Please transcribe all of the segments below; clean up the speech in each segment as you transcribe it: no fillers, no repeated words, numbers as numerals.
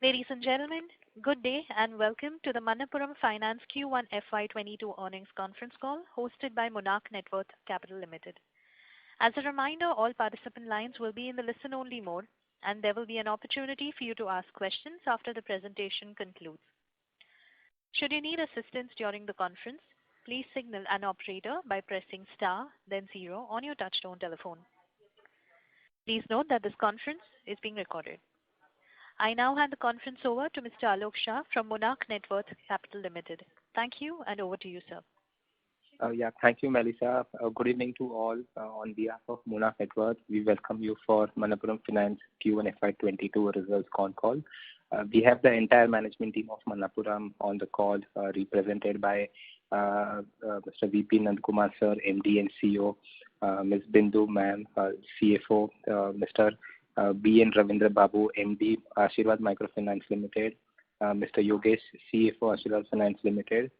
Ladies and gentlemen, good day and welcome to the Manappuram Finance Q1 FY22 earnings conference call hosted by Monarch Networth Capital Limited. As a reminder, all participant lines will be in the listen-only mode, and there will be an opportunity for you to ask questions after the presentation concludes. Should you need assistance during the conference, please signal an operator by pressing star, then 0 on your touchtone telephone. Please note that this conference is being recorded. I now hand the conference over to Mr. Alok Shah from Monarch Networth Capital Limited. Thank you, and over to you, sir. Thank you, Melissa. Good evening to all. On behalf of Monarch Networth, we welcome you for Manappuram Finance Q1 FY22 results call. We have the entire management team of Manappuram on the call, represented by Mr. VP Nandakumar sir, MD and CEO, Ms. Bindu ma'am, CFO, Mr. B. N. Ravindra Babu, MD, Ashirwad Microfinance Limited, Mr. Yogesh, CFO, Ashirwad Finance Limited,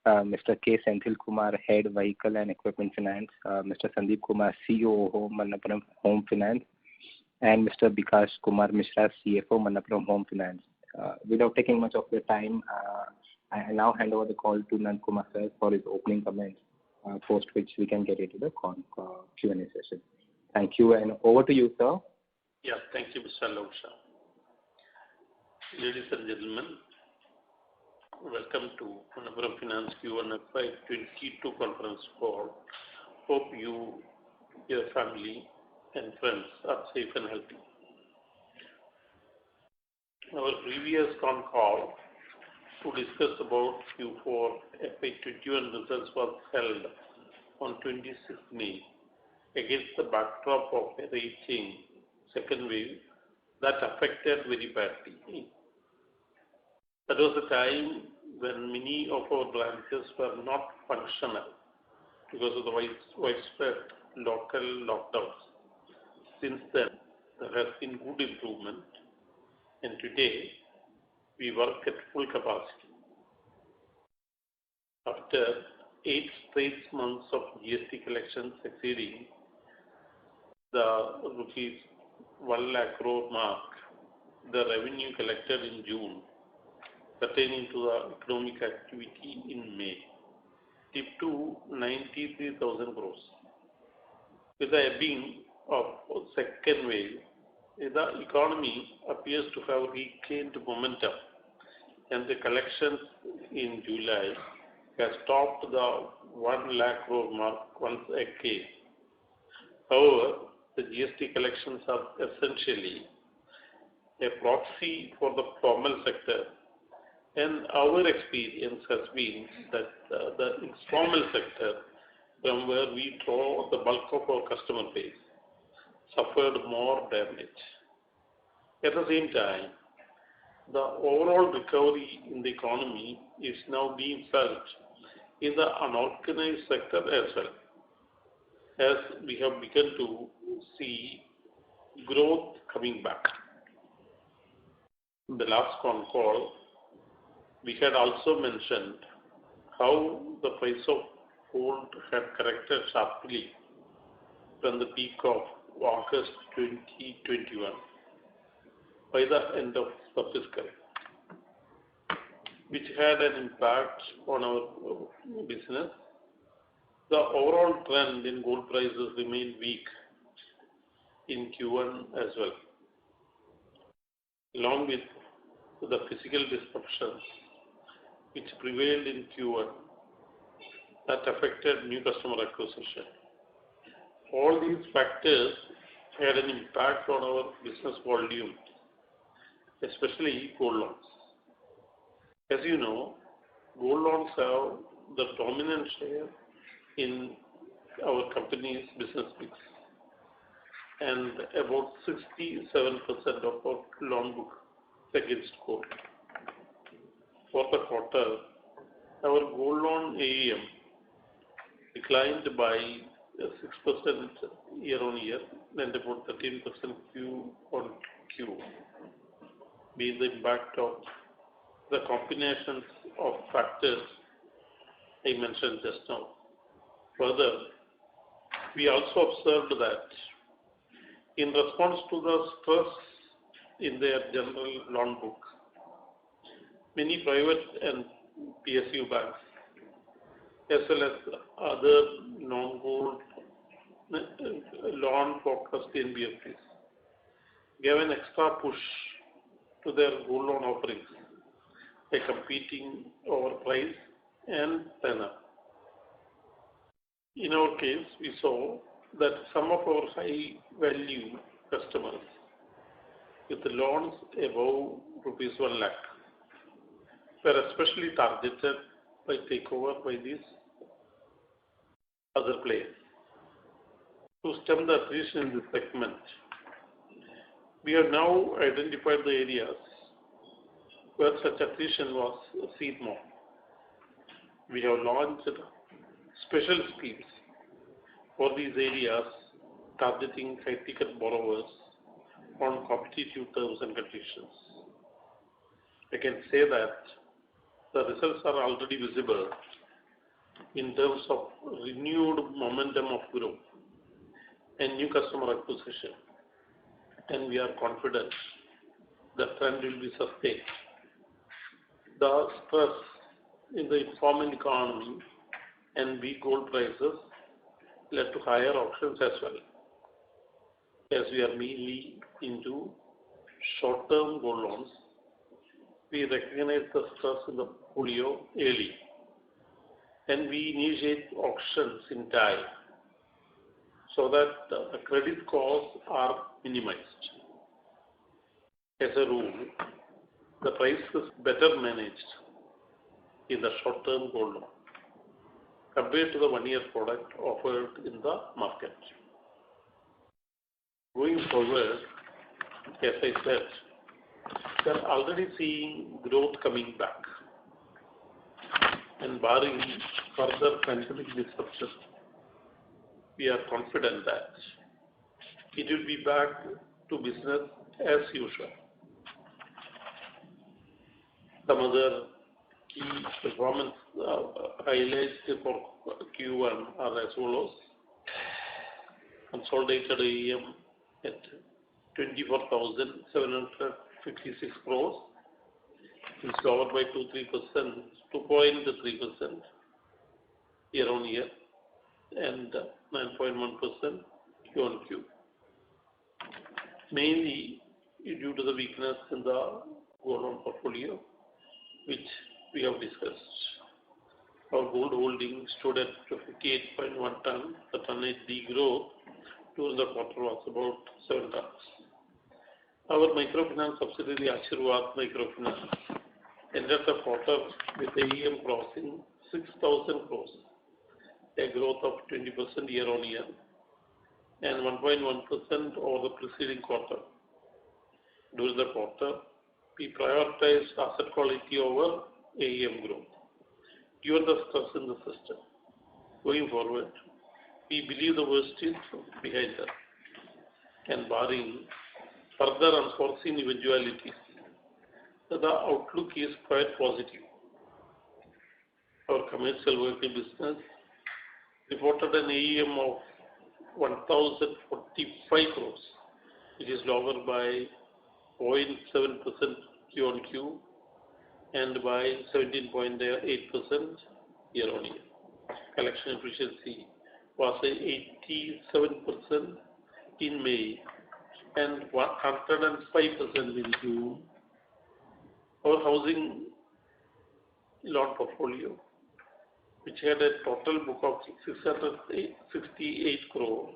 Mr. K. Senthil Kumar, Head, Vehicle and Equipment Finance, Mr. Sandeep Kumar, COO, Manappuram Home Finance, and Mr. Bikash Kumar Mishra, CFO, Manappuram Home Finance. Without taking much of your time, I now hand over the call to Nandakumar sir for his opening comments, post which we can get into the Q&A session. Thank you, and over to you, sir. Thank you, Mr. Alok Shah. Ladies and gentlemen, welcome to Manappuram Finance Q1 FY22 conference call. Hope you, your family and friends are safe and healthy. Our previous call to discuss about Q4 FY21 results was held on 26th May against the backdrop of a raging second wave that affected very badly. That was the time when many of our branches were not functional because of the widespread local lockdowns. Since then, there has been good improvement, and today we work at full capacity. After 8 straight months of GST collections exceeding the rupees 1 lakh crore mark, the revenue collected in June pertaining to the economic activity in May dipped to 93,000 crores. With the ebbing of second wave, the economy appears to have regained momentum, and the collections in July has topped the 1 lakh crore mark once again. However, the GST collections are essentially a proxy for the formal sector, and our experience has been that the informal sector, from where we draw the bulk of our customer base, suffered more damage. At the same time, the overall recovery in the economy is now being felt in the unorganized sector as well, as we have begun to see growth coming back. In the last call, we had also mentioned how the price of gold had corrected sharply from the peak of August 2021 by the end of the fiscal, which had an impact on our business. The overall trend in gold prices remained weak in Q1 as well, along with the physical disruptions which prevailed in Q1 that affected new customer acquisition. All these factors had an impact on our business volume, especially gold loans. As you know, gold loans have the dominant share in our company's business mix, and about 67% of our loan book against gold. For the quarter, our gold loan AUM declined by 6% year on year and about 13% Q on Q, being the impact of the combinations of factors I mentioned just now. Further, we also observed that in response to the stress in their general loan book, Many private and PSU banks, as well as other non-gold loan-focused NBFCs, gave an extra push to their gold loan offerings by competing over price and tenor. In our case, we saw that some of our high-value customers with loans above rupees 1 lakh were especially targeted by takeover by these other players. To stem the attrition in this segment, we have now identified the areas where such attrition was seen more. We have launched special schemes for these areas targeting high-ticket borrowers on competitive terms and conditions. I can say that the results are already visible in terms of renewed momentum of growth and new customer acquisition, and we are confident the trend will be sustained. The stress in the informal economy and weak gold prices led to higher auctions as well, as we are mainly into short-term gold loans. We recognize the stress in the portfolio early, and we initiate auctions in time so that the credit costs are minimized. As a rule, the price is better managed in the short-term gold loan compared to the one-year product offered in the market. Going forward, as I said, we are already seeing growth coming back, and barring further pandemic disruption, we are confident that it will be back to business as usual. Some other key performance highlights for Q1 are as follows. Consolidated AUM at 24,756 crores, is lower by 2.3% year on year and 9.1% Q on Q. Mainly due to the weakness in the gold loan portfolio, which we have discussed. Our gold holding stood at 58.1 tons. The tonnage degrowth during the quarter was about 7 tons. Our microfinance subsidiary Ashirvad Microfinance ended the quarter with AUM crossing 6,000 crores, a growth of 20% year on year and 1.1% over the preceding quarter. During the quarter, we prioritized asset quality over AUM growth, given the stress in the system. Going forward, we believe the worst is behind us, and barring further unforeseen eventualities, the outlook is quite positive. Our commercial vehicle business reported an AUM of 1,045 crores, which is lower by 0.7% Q on Q and by 17.8% year on year. Collection efficiency was 87% in May and 105% in June. Our housing loan portfolio, which had a total book of 668 crore,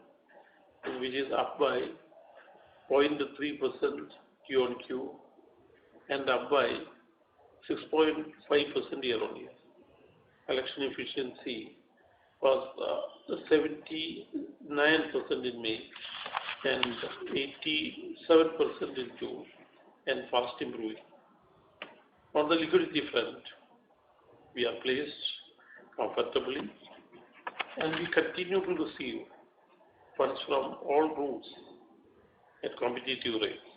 which is up by 0.3% Q on Q and up by 6.5% year on year. Collection efficiency was 79% in May and 87% in June, and fast improving. On the liquidity front, we are placed comfortably, and we continue to receive funds from all routes at competitive rates.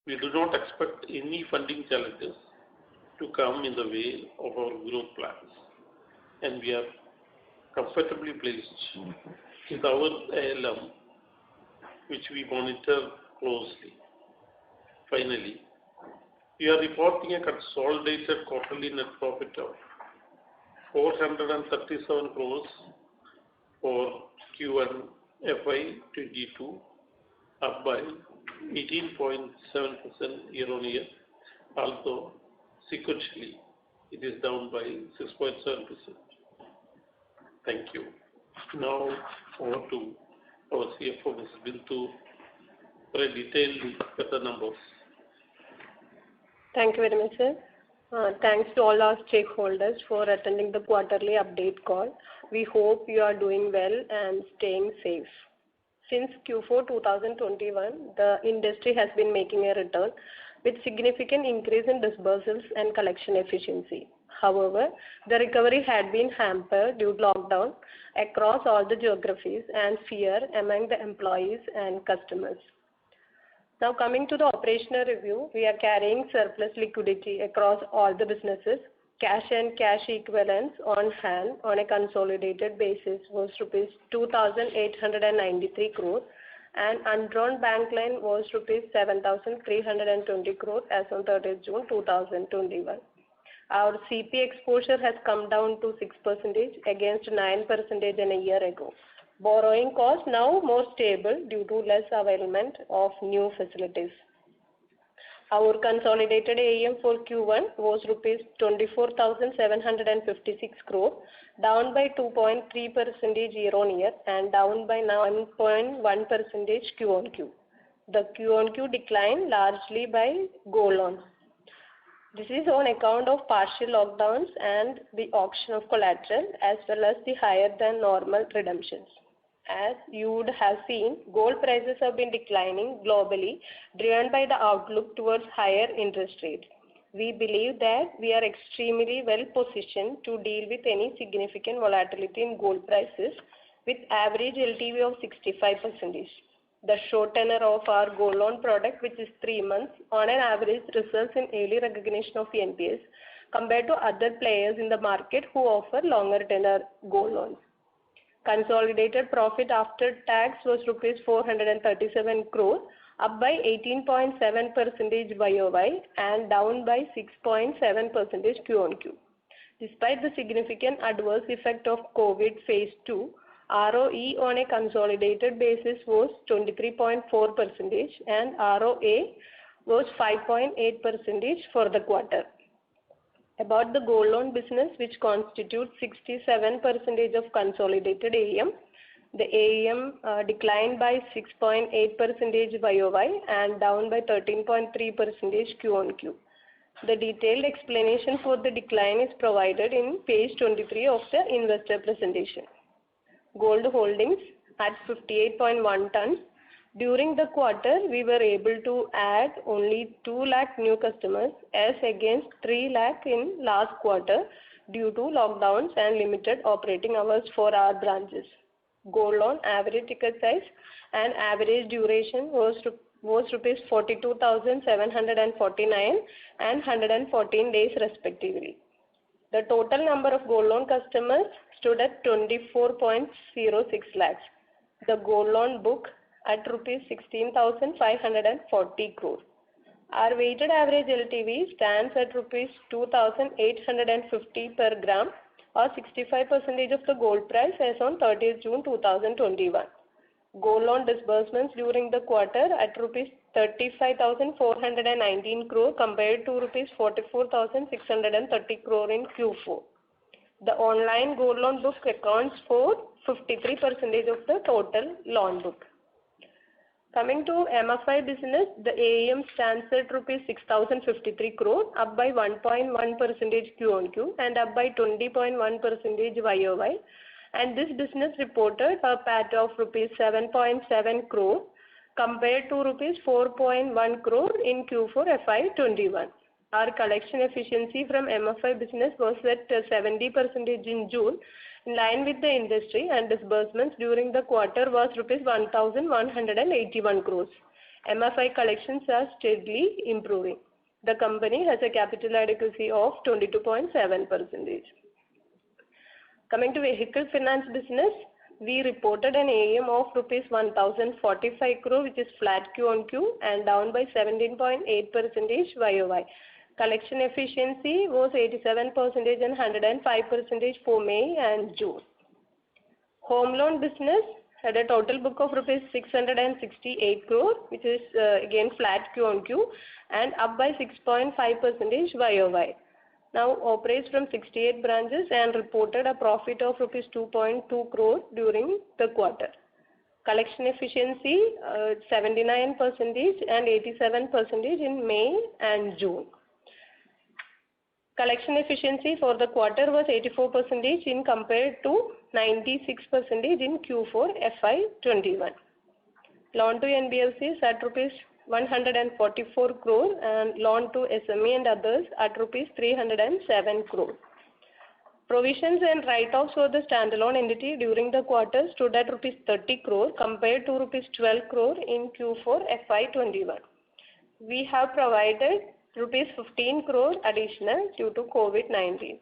We do not expect any funding challenges to come in the way of our growth plans, and we are comfortably placed with our ALM, which we monitor closely. Finally, We are reporting a consolidated quarterly net profit of 437 crores for Q1 FY22, up by 18.7% year-on-year, although sequentially it is down by 6.7%. Thank you. Now over to our CFO, Ms. Bindu, for a detailed look at the numbers. Thank you very much, sir. Thanks to all our stakeholders for attending the quarterly update call. We hope you are doing well and staying safe. Since Q4 2021, the industry has been making a return with significant increase in disbursals and collection efficiency. However, the recovery had been hampered due to lockdown across all the geographies and fear among the employees and customers. Now coming to the operational review, we are carrying surplus liquidity across all the businesses. Cash and cash equivalents on hand on a consolidated basis was rupees 2,893 crore and undrawn bank line was rupees 7,320 crore as on 30th June 2021. Our CP exposure has come down to 6% against 9% in a year ago. Borrowing cost now more stable due to less availment of new facilities. Our consolidated AUM for Q1 was rupees 24,756 crore, down by 2.3% year-on-year and down by 9.1% Q-on-Q. The Q-on-Q decline largely by gold loans. This is on account of partial lockdowns and the auction of collateral as well as the higher than normal redemptions. As you would have seen, gold prices have been declining globally, driven by the outlook towards higher interest rates. We believe that we are extremely well positioned to deal with any significant volatility in gold prices with average LTV of 65%. The short tenor of our gold loan product, which is 3 months, on an average results in early recognition of NPS compared to other players in the market who offer longer tenor gold loans. Consolidated profit after tax was rupees 437 crore, up by 18.7% YOY and down by 6.7% Q-on-Q. Despite the significant adverse effect of COVID phase 2, ROE on a consolidated basis was 23.4% and ROA was 5.8% for the quarter. About the gold loan business, which constitutes 67% of consolidated AUM, the AUM declined by 6.8% YOY and down by 13.3% Q-on-Q. The detailed explanation for the decline is provided in page 23 of the investor presentation. Gold holdings at 58.1 tons. During the quarter, we were able to add only 2 lakh new customers as against 3 lakh in last quarter due to lockdowns and limited operating hours for our branches. Gold loan average ticket size and average duration was rupees 42,749 and 114 days respectively. The total number of gold loan customers stood at 24.06 lakhs. The gold loan book at rupees 16,540 crore. Our weighted average LTV stands at rupees 2,850 per gram or 65% of the gold price as on 30th June 2021. Gold loan disbursements during the quarter at rupees 35,419 crore compared to rupees 44,630 crore in Q4. The online gold loan book accounts for 53% of the total loan book. Coming to MFI business, the AUM stands at rupees 6,053 crore, up by 1.1% Q-on-Q and up by 20.1% YOY. And this business reported a PAT of rupees 7.7 crore compared to rupees 4.1 crore in Q4 FY21. Our collection efficiency from MFI business was at 70% in June, in line with the industry, and disbursements during the quarter was rupees 1,181 crores. MFI collections are steadily improving. The company has a capital adequacy of 22.7%. Coming to vehicle finance business, we reported an AUM of rupees 1,045 crore, which is flat Q-on-Q and down by 17.8% YOY. Collection efficiency was 87% and 105% for May and June. Home loan business had a total book of rupees 668 crore, which is again flat Q-on-Q and up by 6.5% YOY. Now operates from 68 branches and reported a profit of rupees 2.2 crore during the quarter. Collection efficiency 79% and 87% in May and June. Collection efficiency for the quarter was 84% in compared to 96% in Q4 FY21. Loan to NBFCs at rupees 144 crore and loan to SME and others at rupees 307 crore. Provisions and write-offs for the standalone entity during the quarter stood at rupees 30 crore compared to rupees 12 crore in Q4 FY21. We have provided rupees 15 crore additional due to COVID-19.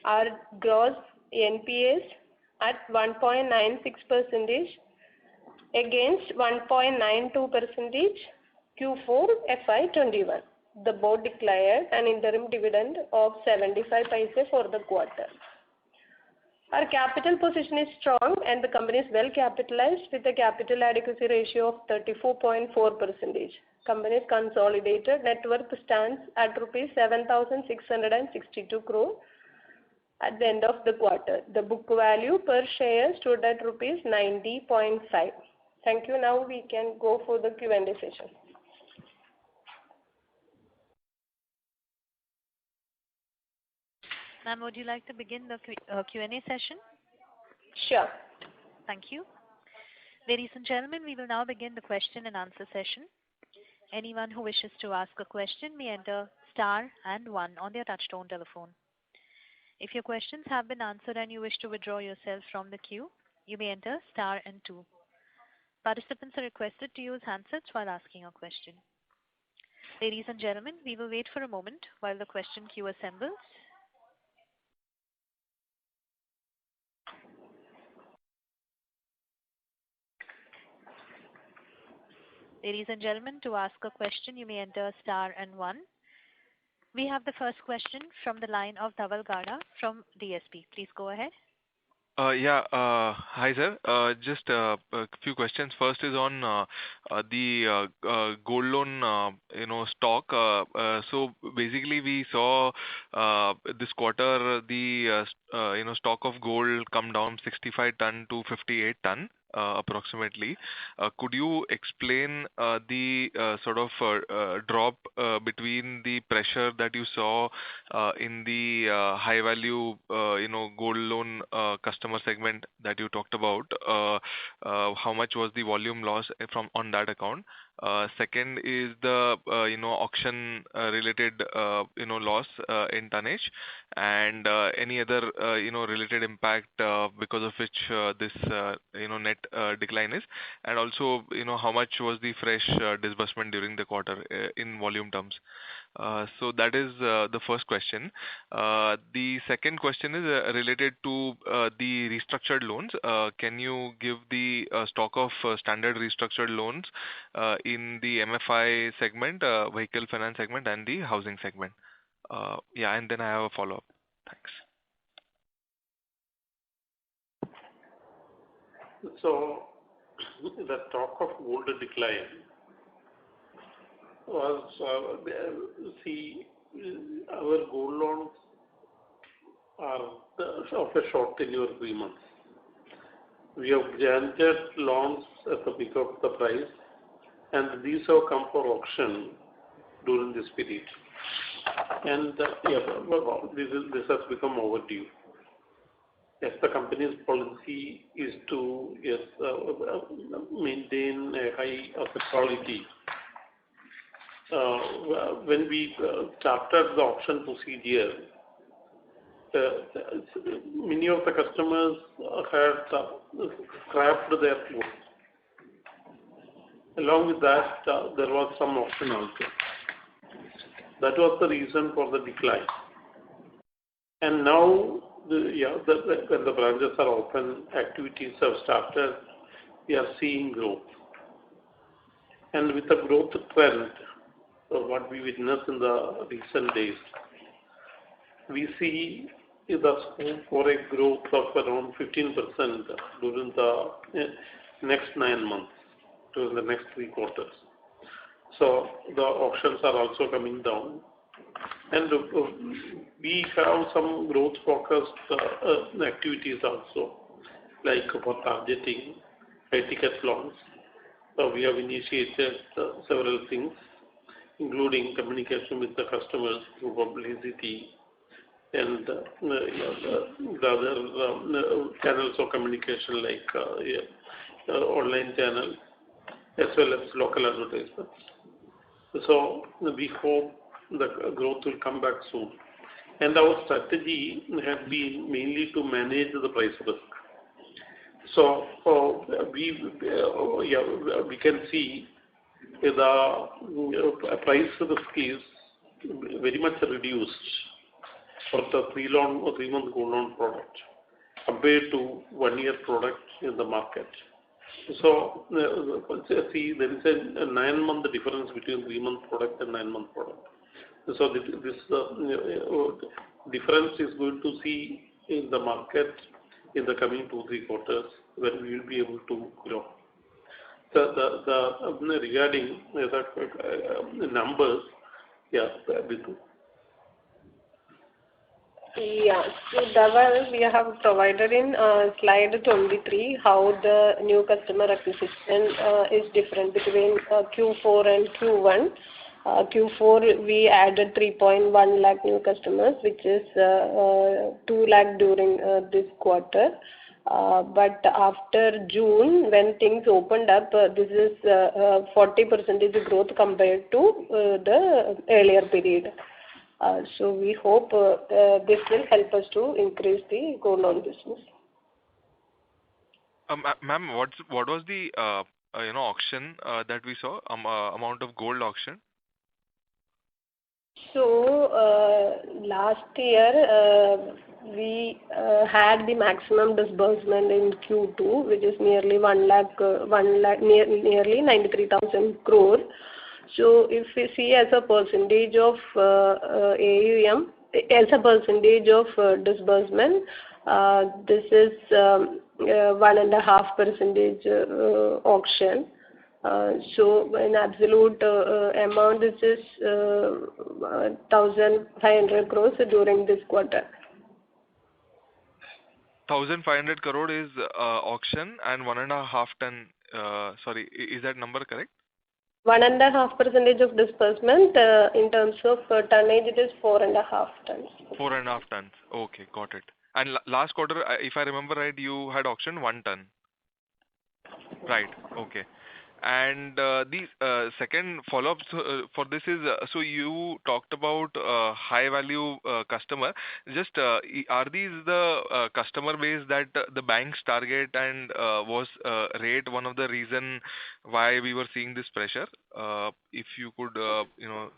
Our gross NPAs at 1.96% against 1.92% Q4 FY21. The board declared an interim dividend of 75 paise for the quarter. Our capital position is strong and the company is well capitalized with a capital adequacy ratio of 34.4%. Company's consolidated net worth stands at rupees 7,662 crore at the end of the quarter. The book value per share stood at rupees 90.5. Thank you. Now we can go for the Q&A session. Ma'am, would you like to begin the Q&A session? Sure. Thank you. Ladies and gentlemen, we will now begin the question and answer session. Anyone who wishes to ask a question may enter star and 1 on their touchtone telephone. If your questions have been answered and you wish to withdraw yourself from the queue, you may enter star and 2. Participants are requested to use handsets while asking a question. Ladies and gentlemen, we will wait for a moment while the question queue assembles. Ladies and gentlemen, to ask a question, you may enter star and 1. We have the first question from the line of Dhaval Gada from DSP. Please go ahead. Hi, sir. Just a few questions. First is on the gold loan, stock. So basically, we saw this quarter the stock of gold come down 65 ton to 58 ton. Approximately. Could you explain the sort of drop between the pressure that you saw in the high value gold loan customer segment that you talked about? How much was the volume loss from on that account? Second is the auction related loss in tonnage, and any other related impact because of which this net decline is, and also how much was the fresh disbursement during the quarter in volume terms. So that is the first question. The second question is related to the restructured loans. Can you give the stock of standard restructured loans in the MFI segment, vehicle finance segment, and the housing segment? And then I have a follow-up. Thanks. So, the stock of gold decline was, our gold loans are of a short tenure, 3 months. We have granted loans at the peak of the price, and these have come for auction during this period. And this has become overdue. Yes, the company's policy is to maintain a high asset quality. When we started the auction procedure, many of the customers had scrapped their loans. Along with that, there was some auction also. That was the reason for the decline. And now when the branches are open, activities have started, we are seeing growth. And with the growth trend, what we witnessed in the recent days, we see the scope for a growth of around 15% during the next 9 months, during the next 3 quarters. So the auctions are also coming down. And we have some growth focused activities also, like for targeting high ticket loans. So we have initiated several things, including communication with the customers through publicity and the other channels of communication like online channels as well as local advertisements. So we hope the growth will come back soon. And our strategy has been mainly to manage the price risk. So we can see the price risk is very much reduced for the 3-month gold loan product compared to 1-year product in the market. So see, there is a 9-month difference between 3-month product and 9-month product. So this difference is going to see in the market in the coming 2-3 quarters when we will be able to grow. Regarding the numbers, Bidu. Yeah, so Dhaval, we have provided in slide 23 how the new customer acquisition is different between Q4 and Q1. Q4 we added 3.1 lakh new customers, which is 2 lakh during this quarter. But after June, when things opened up, this is 40% growth compared to the earlier period. So we hope this will help us to increase the gold loan business. Ma'am, what was the auction that we saw, amount of gold auction? So last year we had the maximum disbursement in Q2, which is nearly 1 lakh, nearly 93,000 crore. So if we see as a percentage of AUM, as a percentage of disbursement, this is 1.5% auction. So in absolute amount, this is 1,500 crores during this quarter. 1,500 crore is auction and 1.5 ton. Sorry, is that number correct? 1.5% of disbursement. In terms of tonnage, it is 4.5 tons. 4.5 tons. Okay, got it. And last quarter, if I remember right, you had auctioned 1 ton. Right. Okay. And the second follow-up for this is, so you talked about high value customer. Just are these the customer base that the banks target, and was rate one of the reason why we were seeing this pressure? If you could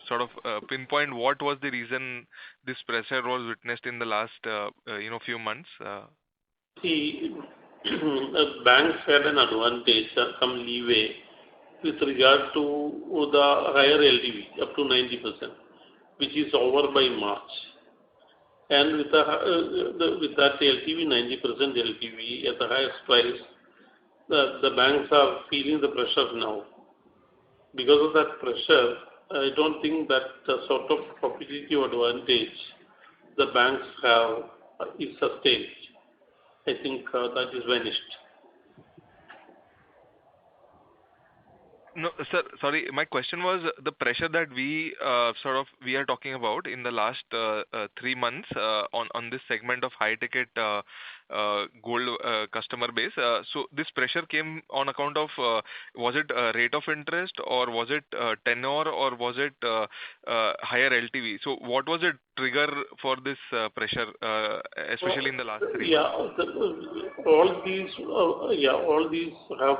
sort of pinpoint what was the reason this pressure was witnessed in the last few months. See, banks had an advantage, some leeway with regard to the higher LTV up to 90%, which is over by March. And with that LTV, 90% LTV at the highest price, the banks are feeling the pressure now. Because of that pressure, I don't think that the sort of competitive advantage the banks have is sustained. I think that is vanished. No, sir, sorry. My question was the pressure that we are talking about in the last 3 months on this segment of high ticket gold customer base. So this pressure came on account of was it rate of interest, or was it tenor, or was it higher LTV? So what was it trigger for this pressure, especially in the last 3 months? All these have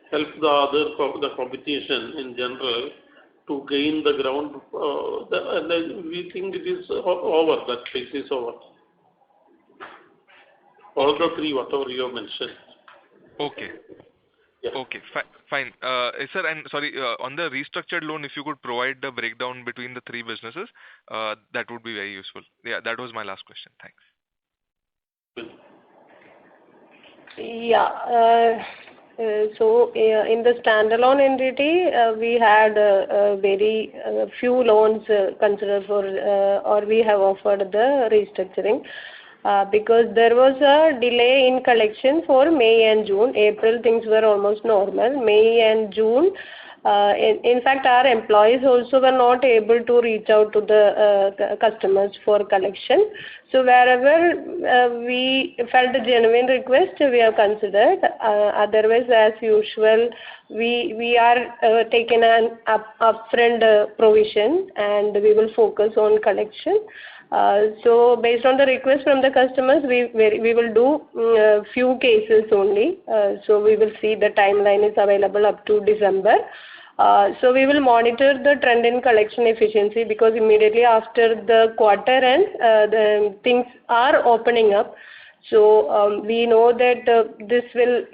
helped the competition in general to gain the ground, and then we think it is over, that phase is over. All the three, whatever you have mentioned. Okay. Yeah. Okay, fine. Sir, and sorry, on the restructured loan, if you could provide the breakdown between the three businesses, that would be very useful. Yeah, that was my last question. Thanks. Yeah. So in the standalone entity, we had very few loans considered for, or we have offered the restructuring. Because there was a delay in collection for May and June. April things were almost normal. May and June, in fact, our employees also were not able to reach out to the customers for collection. So wherever we felt a genuine request, we have considered. Otherwise, as usual, we are taking an upfront provision, and we will focus on collection. So based on the request from the customers, we will do few cases only. So we will see the timeline is available up to December. So we will monitor the trend in collection efficiency, because immediately after the quarter end, the things are opening up. So we know that this will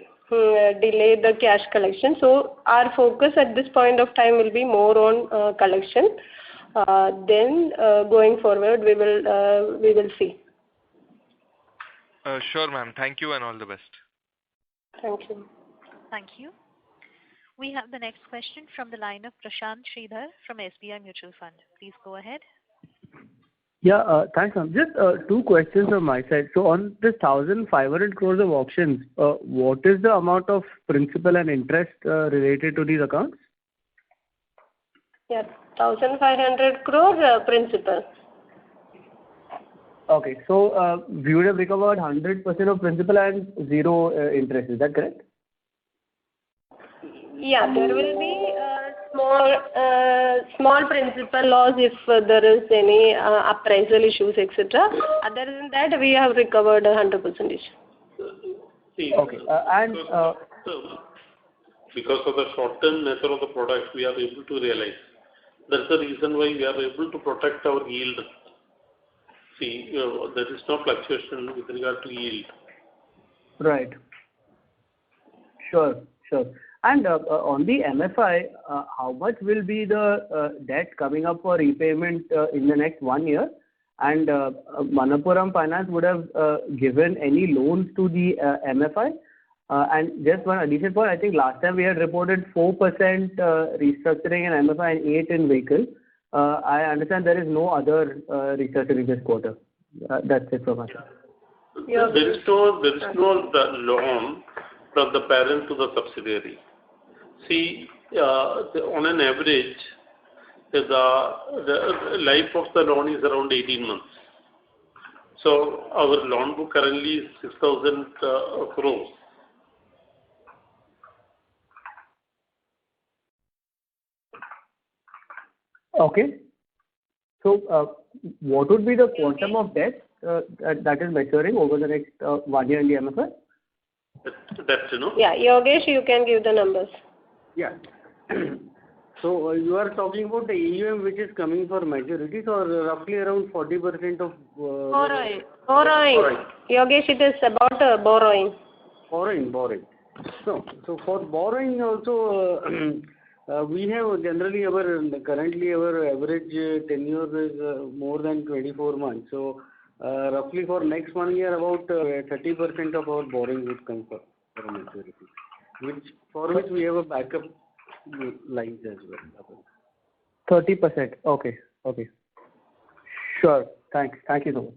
delay the cash collection. So our focus at this point of time will be more on collection. Then going forward, we will see. Sure, ma'am. Thank you and all the best. Thank you. Thank you. We have the next question from the line of Prashant Sridhar from SBI Mutual Fund. Please go ahead. Yeah, thanks, ma'am. Just two questions from my side. So on this 1,500 crores of auctions, what is the amount of principal and interest related to these accounts? Yeah, 1,500 crore principal. Okay, so we would have recovered 100% of principal and zero interest. Is that correct? Yeah, there will be small principal loss if there is any appraisal issues, etc. Other than that, we have recovered 100%. Okay, and because of the short-term nature of the product, we are able to realize. That's the reason why we are able to protect our yield. See, there is no fluctuation with regard to yield. Right. Sure. And on the MFI, how much will be the debt coming up for repayment in the next 1 year? And Manappuram Finance would have given any loans to the MFI? And just one additional point, I think last time we had reported 4% restructuring in MFI and 8% in vehicle. I understand there is no other restructuring this quarter. That's it from my side. Yeah. There is no loan from the parent to the subsidiary. See, on an average, the life of the loan is around 18 months. So our loan book currently is 6,000 crores. Okay. So what would be the quantum of debt that is maturing over the next 1 year in the MFI? That's, Yeah, Yogesh, you can give the numbers. Yeah. So you are talking about the AUM which is coming for maturities, or roughly around 40% of Borrowing. Yogesh, it is about borrowing. Borrowing. So for borrowing also, we have generally currently our average tenure is more than 24 months. So roughly for next 1 year, about 30% of our borrowing would come for maturity, for which we have a backup lines as well. 30%. Okay. Sure. Thanks. Thank you so much.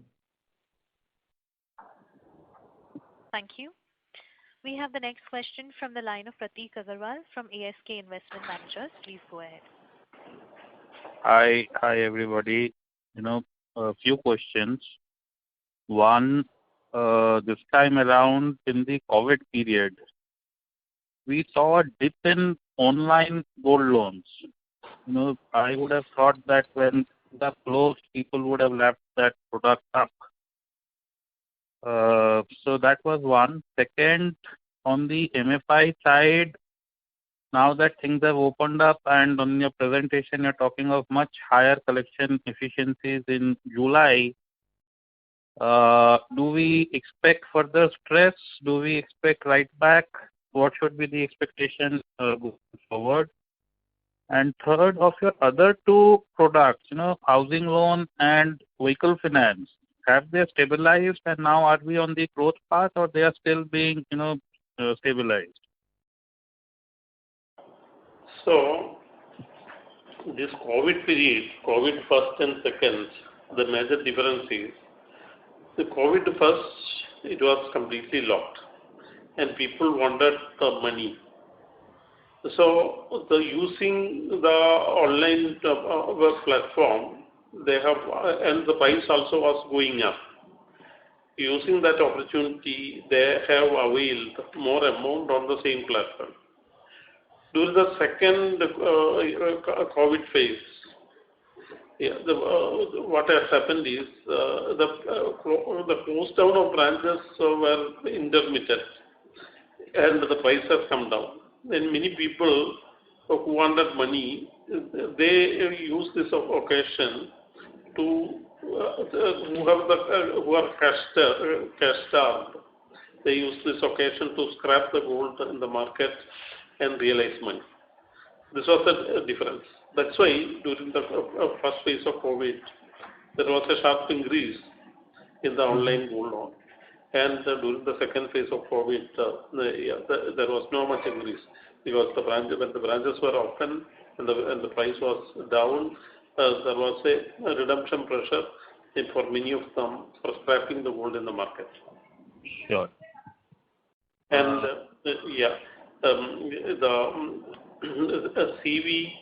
Thank you. We have the next question from the line of Prateek Agarwal from ASK Investment Managers. Please go ahead. Hi, everybody. A few questions. One, this time around in the COVID period, we saw a dip in online gold loans. I would have thought that when the closed, people would have left that product up. So that was one. Second, on the MFI side, now that things have opened up and on your presentation you're talking of much higher collection efficiencies in July, do we expect further stress? Do we expect write back? What should be the expectation going forward? And third, of your other two products, housing loan and vehicle finance, have they stabilized and now are we on the growth path or they are still being, stabilized? So, this COVID period, COVID first and second, the major difference is, the COVID first, it was completely locked and people wanted the money. So, using the online web platform, they have, and the price also was going up. Using that opportunity, they have availed more amount on the same platform. During the second COVID phase, what has happened is the close down of branches were intermittent and the price has come down. And many people who wanted money, they use this occasion to who are cash starved. They use this occasion to scrap the gold in the market and realize money. This was a difference. That's why during the first phase of COVID, there was a sharp increase in the online gold loan. And during the second phase of COVID, there was no much increase because when the branches were open and the price was down, there was a redemption pressure for many of them for scrapping the gold in the market. Sure. And the CV,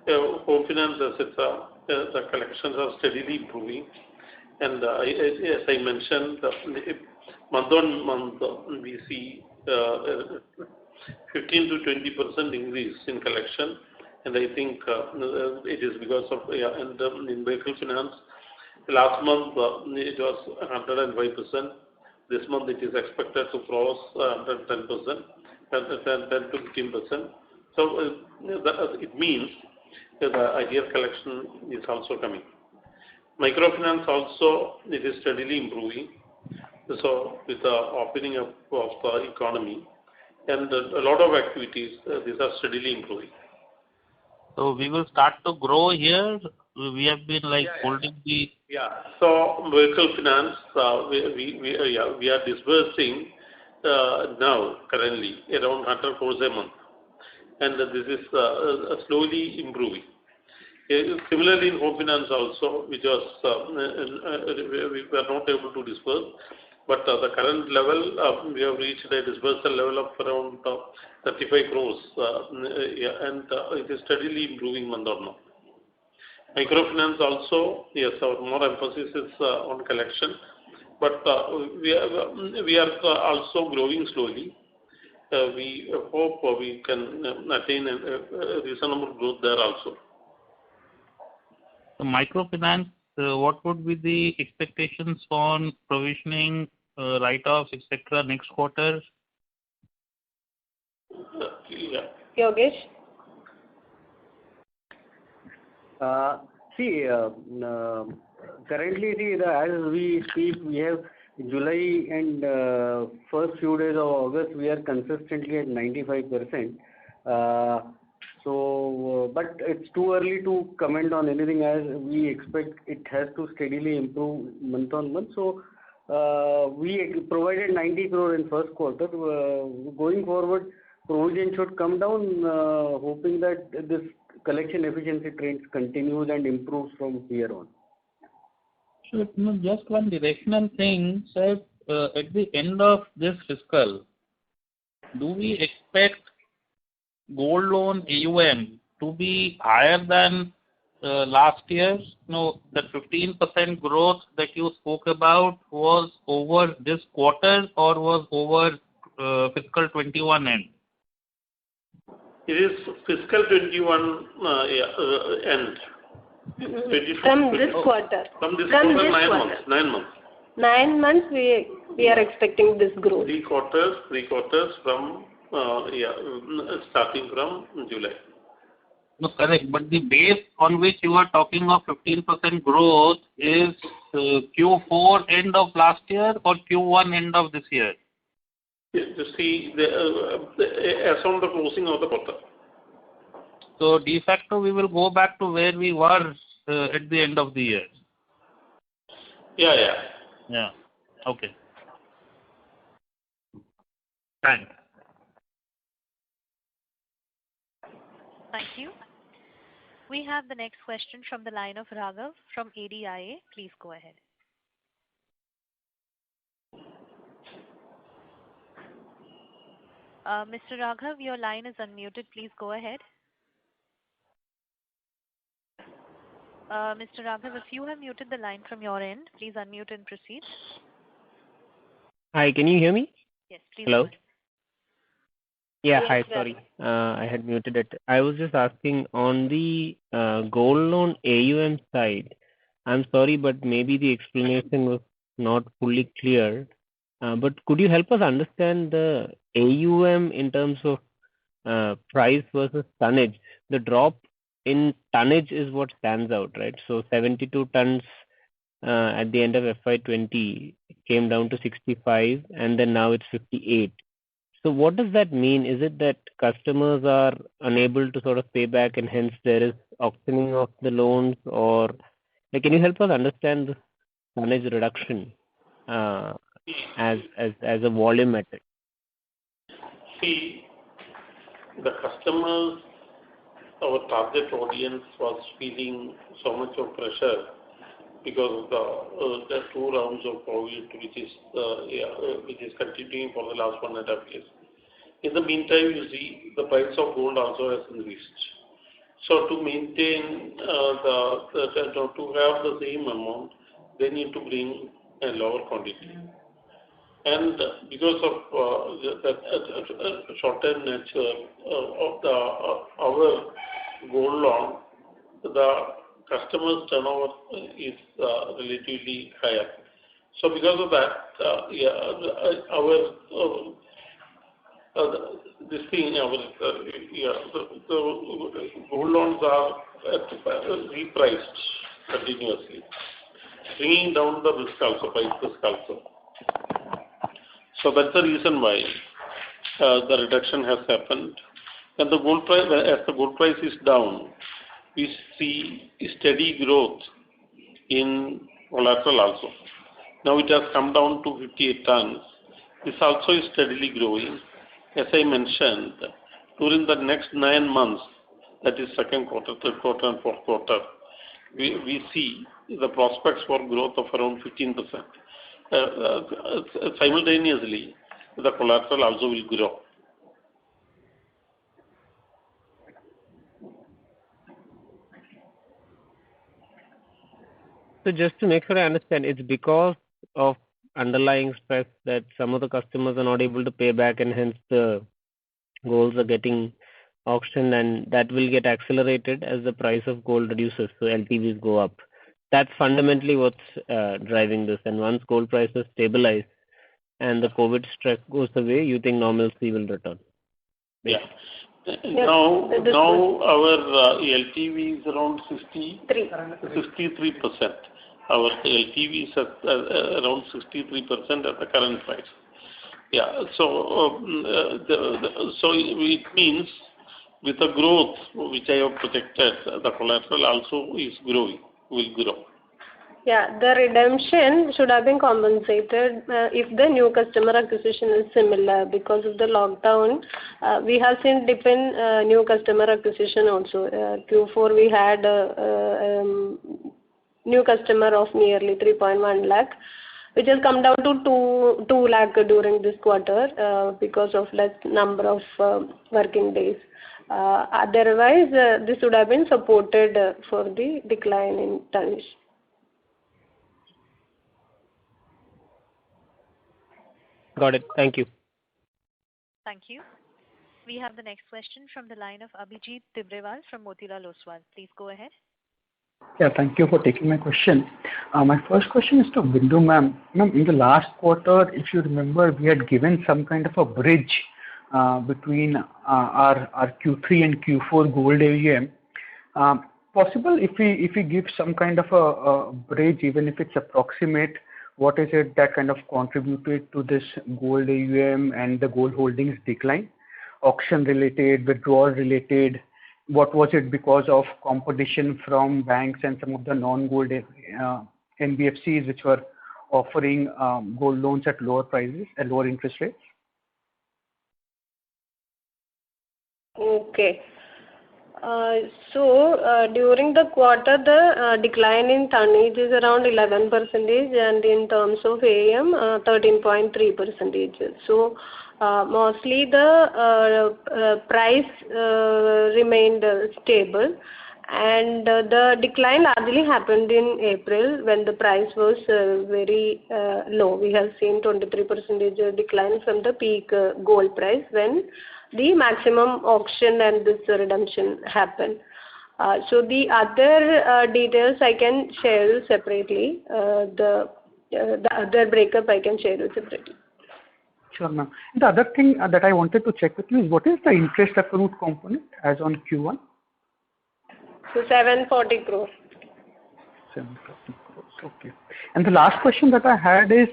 home finance, etc., the collections are steadily improving. And as I mentioned, month on month, we see 15 to 20% increase in collection. And I think it is because of, and in vehicle finance, last month it was 105%. This month it is expected to cross 110%, 10 to 15%. So it means that the ideal collection is also coming. Microfinance also, it is steadily improving. So with the opening up of the economy and a lot of activities, these are steadily improving. So we will start to grow here. We have been holding the. Yeah. So vehicle finance, we are disbursing now currently around 100 crores a month, and this is slowly improving. Similarly, in home finance also, which was we were not able to disburse, but the current level we have reached a disbursal level of around 35 crores, and it is steadily improving month on month. Microfinance also, yes, our more emphasis is on collection, but we are also growing slowly. We hope we can attain a reasonable growth there also. So microfinance, what would be the expectations on provisioning, write-offs, etc. next quarter? Yogesh? Currently, as we speak, we have July and first few days of August, we are consistently at 95%. But it's too early to comment on anything as we expect it has to steadily improve month on month. So we provided 90 crore in first quarter. Going forward, provision should come down, hoping that this collection efficiency trends continues and improves from here on. So, just one directional thing, sir. At the end of this fiscal, do we expect gold loan AUM to be higher than last year? The 15% growth that you spoke about was over this quarter or was over fiscal 21 end? It is fiscal 21 end. From this quarter. From this quarter, 9 months. 9 months. 9 months we are expecting this growth. Three quarters from starting from July. No, correct. But the base on which you are talking of 15% growth is Q4 end of last year or Q1 end of this year? You see, as on the closing of the quarter. So de facto, we will go back to where we were at the end of the year. Yeah. Okay. Thanks. Thank you. We have the next question from the line of Raghav from ADIA. Please go ahead. Mr. Raghav, your line is unmuted. Please go ahead. Mr. Raghav, if you have muted the line from your end, please unmute and proceed. Hi, can you hear me? Yes, please. Hello? Go ahead. Yeah, hi, sorry. I had muted it. I was just asking on the gold loan AUM side. I'm sorry, but maybe the explanation was not fully clear. But could you help us understand the AUM in terms of price versus tonnage? The drop in tonnage is what stands out, right? So 72 tons at the end of FY20 came down to 65, and then now it's 58. So what does that mean? Is it that customers are unable to sort of pay back and hence there is auctioning of the loans, or can you help us understand the tonnage reduction as a volume metric? See, the customers, our target audience was feeling so much of pressure because of the 2 rounds of COVID, which is continuing for the last 1.5 years. In the meantime, you see the price of gold also has increased. So to maintain to have the same amount, they need to bring a lower quantity. And because of the short-term nature of our gold loan, the customers' turnover is relatively higher. So because of that, the gold loans are repriced continuously, bringing down the risk also, price risk also. So that's the reason why the reduction has happened. And the gold price, as the gold price is down, we see steady growth in collateral also. Now it has come down to 58 tons. This also is steadily growing. As I mentioned, during the next 9 months, that is second quarter, third quarter, and fourth quarter, we see the prospects for growth of around 15%. Simultaneously, the collateral also will grow. So just to make sure I understand, it's because of underlying stress that some of the customers are not able to pay back and hence the golds are getting auctioned, and that will get accelerated as the price of gold reduces, so LTVs go up. That's fundamentally what's driving this. And once gold prices stabilize and the COVID stress goes away, you think normalcy will return? Yeah. Now our LTV is around 63%. Our LTV is at around 63% at the current price. Yeah. So it means with the growth which I have projected, the collateral also is growing, will grow. Yeah, the redemption should have been compensated if the new customer acquisition is similar. Because of the lockdown, we have seen dip in new customer acquisition also. Q4 we had new customer of nearly 3.1 lakh, which has come down to 2 lakh during this quarter because of less number of working days. Otherwise, this would have been supported for the decline in tonnage. Got it. Thank you. Thank you. We have the next question from the line of Abhijit Tibrewal from Motilal Oswal. Please go ahead. Yeah, thank you for taking my question. My first question is to Bindu ma'am. Ma'am, in the last quarter, if you remember, we had given some kind of a bridge between our Q3 and Q4 gold AUM. Possible if we give some kind of a bridge, even if it's approximate, what is it that kind of contributed to this gold AUM and the gold holdings decline? Auction related, withdrawal related, what was it because of competition from banks and some of the non-gold NBFCs which were offering gold loans at lower prices and lower interest rates? Okay. During the quarter, the decline in tonnage is around 11%, and in terms of AUM, 13.3%. So, mostly the price remained stable, and the decline largely happened in April when the price was very low. We have seen 23% decline from the peak gold price when the maximum auction and this redemption happened. So the other details I can share you separately. The other breakup I can share you separately. Sure, ma'am. The other thing that I wanted to check with you is what is the interest accrued component as on Q1? So 740 crores. 740 crores. Okay. And the last question that I had is,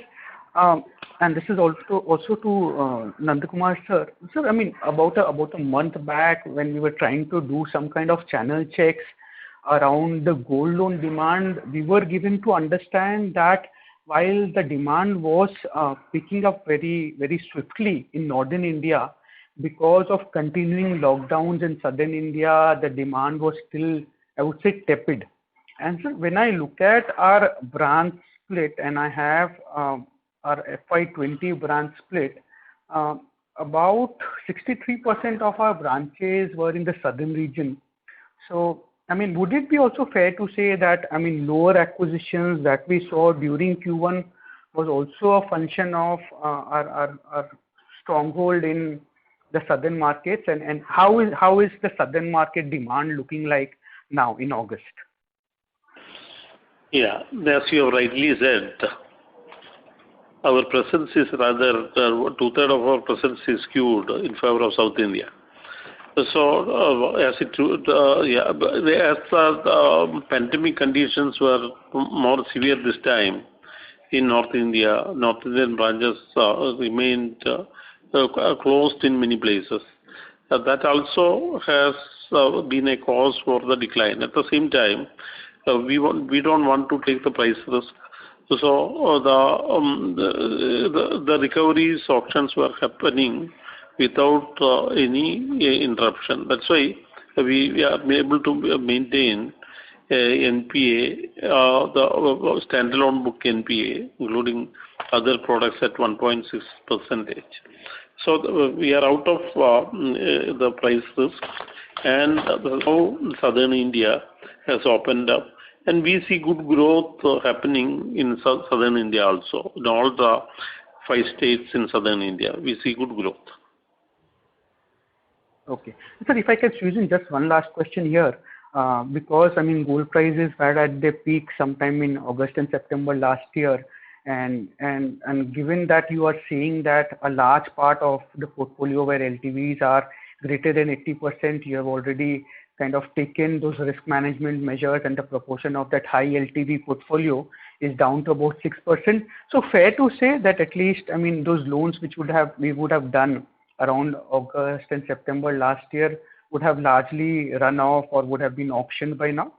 and this is also to Nandakumar sir. Sir, I mean about a month back when we were trying to do some kind of channel checks around the gold loan demand, we were given to understand that while the demand was picking up very very swiftly in northern India, because of continuing lockdowns in southern India, the demand was still, I would say, tepid. And so when I look at our branch split, and I have our FY20 branch split, about 63% of our branches were in the southern region. So, I mean, would it be also fair to say that, I mean, lower acquisitions that we saw during Q1 was also a function of our stronghold in the southern markets, and how is the southern market demand looking like now in August? Yeah, as you have rightly said, our presence is rather, two-thirds of our presence is skewed in favor of South India. So, as the pandemic conditions were more severe this time in North India, North Indian branches remained closed in many places. That also has been a cause for the decline. At the same time, we don't want to take the price risk. So the recoveries auctions were happening without any interruption. That's why we are able to maintain NPA, the standalone book NPA, including other products at 1.6%. So we are out of the price risk, and now southern India has opened up. And we see good growth happening in southern India also. In all the 5 states in southern India, we see good growth. Okay. Sir, if I can squeeze in just one last question here, because, I mean, gold prices were at their peak sometime in August and September last year, and given that you are seeing that a large part of the portfolio where LTVs are greater than 80%, you have already kind of taken those risk management measures, and the proportion of that high LTV portfolio is down to about 6%. So fair to say that at least, I mean, those loans which we would have done around August and September last year would have largely run off or would have been auctioned by now?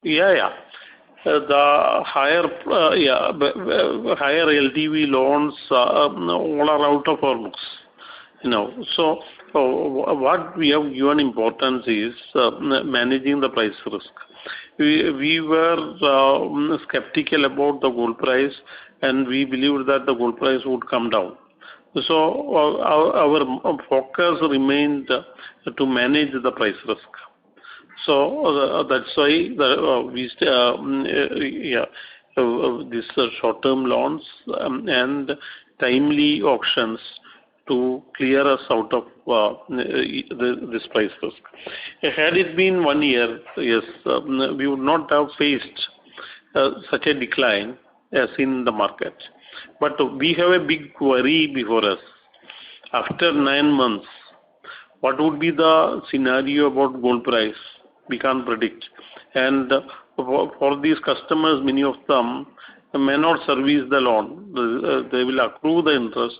Yeah. The higher LTV loans all are out of our books. So what we have given importance is managing the price risk. We were skeptical about the gold price, and we believed that the gold price would come down. So our focus remained to manage the price risk. So that's why these short-term loans and timely auctions to clear us out of this price risk. Had it been 1 year, yes, we would not have faced such a decline as in the market. But we have a big worry before us. After 9 months, what would be the scenario about gold price? We can't predict. And for these customers, many of them may not service the loan. They will accrue the interest,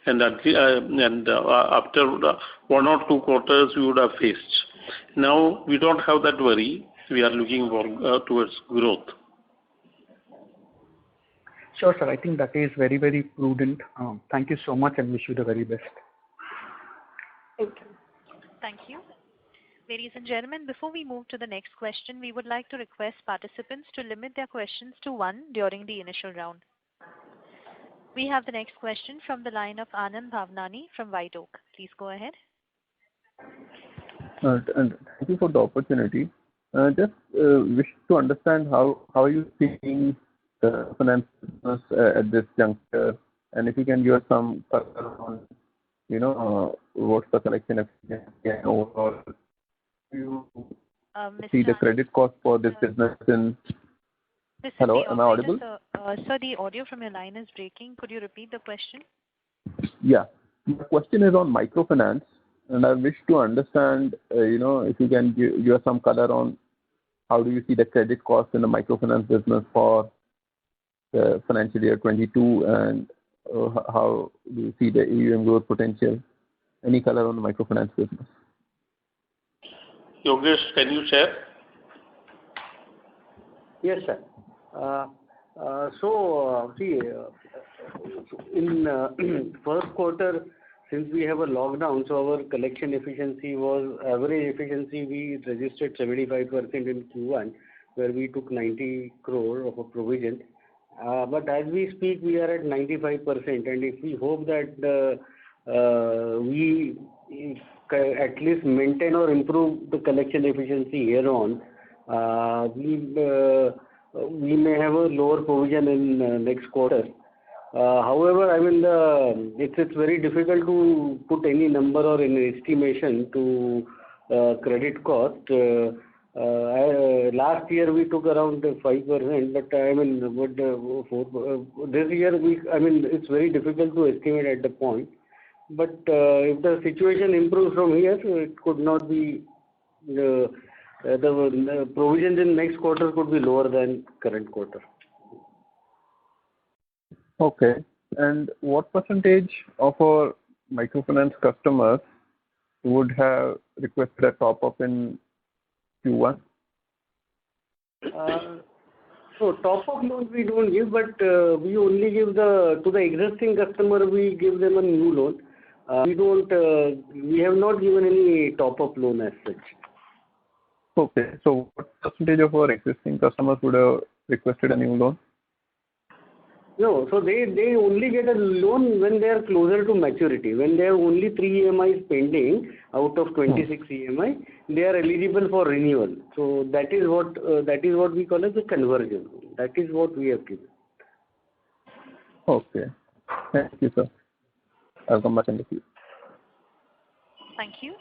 and after 1 or 2 quarters, we would have faced. Now we don't have that worry. We are looking for towards growth. Sure, sir. I think that is very, very prudent. Thank you so much and wish you the very best. Thank you. Thank you. Ladies and gentlemen, before we move to the next question, we would like to request participants to limit their questions to one during the initial round. We have the next question from the line of Anand Bhavnani from White Oak. Please go ahead. And thank you for the opportunity. Just wish to understand how are you seeing the finance business at this juncture, and if you can give us some color on, what's the collection efficiency and overall, you see the credit cost for this business in. Hello, am I audible? Sir, the audio from your line is breaking. Could you repeat the question? Yeah. The question is on microfinance, and I wish to understand, if you can give us some color on how do you see the credit cost in the microfinance business for the financial year 22, and how do you see the AUM growth potential? Any color on the microfinance business? Yogesh, can you share? Yes, sir. In first quarter, since we have a lockdown, so our collection efficiency was average efficiency. We registered 75% in Q1, where we took 90 crore of a provision. But as we speak, we are at 95%, and if we hope that we at least maintain or improve the collection efficiency here on, we may have a lower provision in next quarter. However, I mean, it's very difficult to put any number or any estimation to credit cost. Last year we took around 5%, but I mean, this year it's very difficult to estimate at the point. But if the situation improves from here, it could not be the provisions in next quarter could be lower than current quarter. Okay. And what percentage of our microfinance customers would have requested a top-up in Q1? So top-up loans we don't give, but we only give to the existing customer, we give them a new loan. We have not given any top-up loan as such. Okay. So what percentage of our existing customers would have requested a new loan? No, so they only get a loan when they are closer to maturity. When they have only 3 EMIs pending out of 26 EMI, they are eligible for renewal. So that is what we call as a conversion. That is what we have given. Okay. Thank you, sir. I'll come back in the queue. Thank you.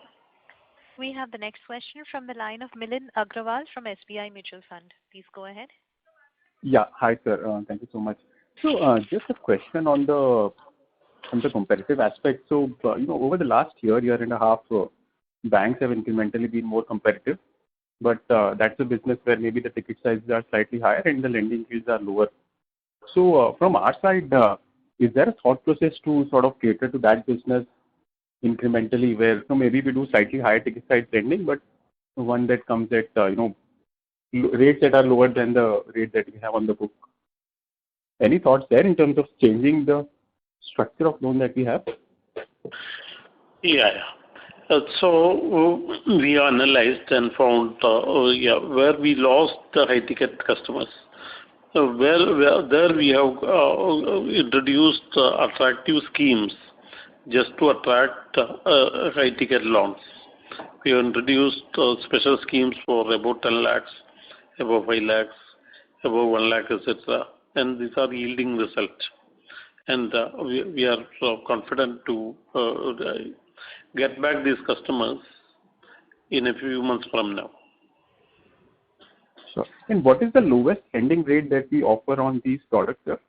We have the next question from the line of Milind Agrawal from SBI Mutual Fund. Please go ahead. Yeah. Hi, sir. Thank you so much. So just a question on the competitive aspect. So, over the last year and a half, banks have incrementally been more competitive, but that's a business where maybe the ticket sizes are slightly higher and the lending fees are lower. So from our side, is there a thought process to sort of cater to that business incrementally, where maybe we do slightly higher ticket size lending, but one that comes at rates that are lower than the rate that we have on the book? Any thoughts there in terms of changing the structure of loan that we have? Yeah. So we analyzed and found where we lost the high ticket customers. Where there we have introduced attractive schemes just to attract high ticket loans. We have introduced special schemes for about 10 lakhs, above 5 lakhs, above 1 lakh, etc. And these are yielding results. And we are confident to get back these customers in a few months from now. Sure. And what is the lowest lending rate that we offer on these products, sir?